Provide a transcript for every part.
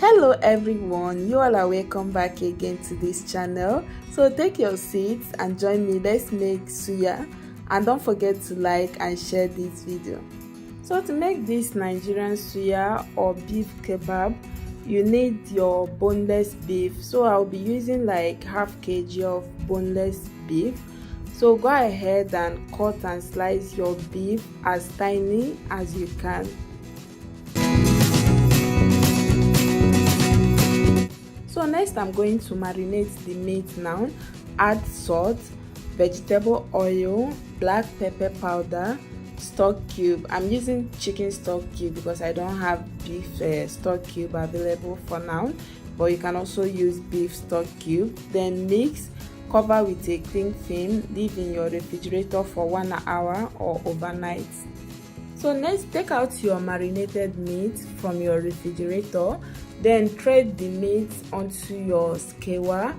Hello everyone, you all are welcome back again to this channel. So take your seats and join me. Let's make suya, and don't forget to like and share this video. So to make this Nigerian suya or beef kebab, you need your boneless beef. So I'll be using like half kg of boneless beef. So go ahead and cut and slice your beef as tiny as you can. So next I'm going to marinate the meat now. Add salt, vegetable oil, black pepper powder, stock cube. I'm using chicken stock cube because I don't have beef stock cube available for now, but you can also use beef stock cube. Then mix, cover with a cling film, leave in your refrigerator for 1 hour or overnight. So next, take out your marinated meat from your refrigerator, then thread the meat onto your skewer,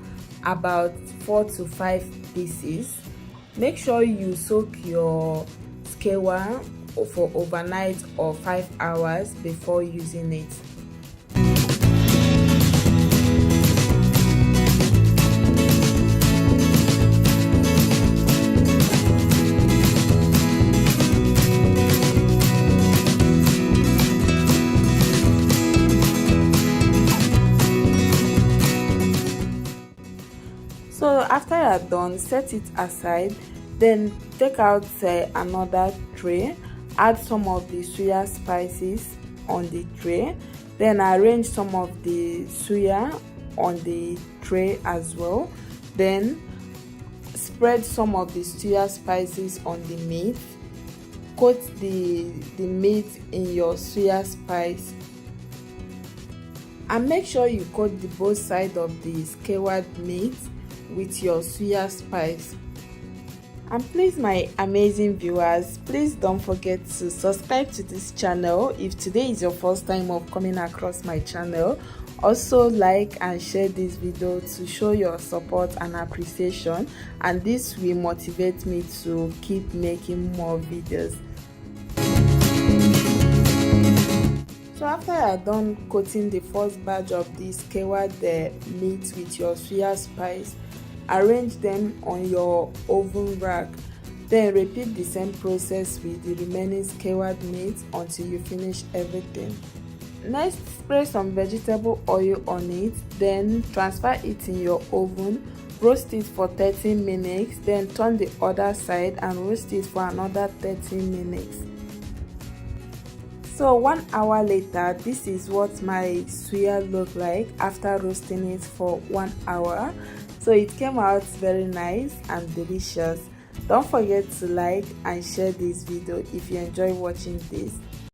about 4 to 5 pieces. Make sure you soak your skewer for overnight or 5 hours before using it. So after you are done, set it aside. Then take out another tray, add some of the suya spices on the tray, then arrange some of the suya on the tray as well. Then spread some of the suya spices on the meat. Coat the meat in your suya spice, and make sure you coat the both sides of the skewered meat with your suya spice. And please, my amazing viewers, please don't forget to subscribe to this channel if today is your first time of coming across my channel. Also like and share this video to show your support and appreciation, and this will motivate me to keep making more videos. So after you are done coating the first batch of the skewered meat with your suya spice, arrange them on your oven rack. Then repeat the same process with the remaining skewered meat until you finish everything. Next, spray some vegetable oil on it, then transfer it in your oven. Roast it for 30 minutes, then turn the other side and roast it for another 30 minutes. So 1 hour later, this is what my suya looked like after roasting it for 1 hour. So it came out very nice and delicious. Don't forget to like and share this video if you enjoy watching this.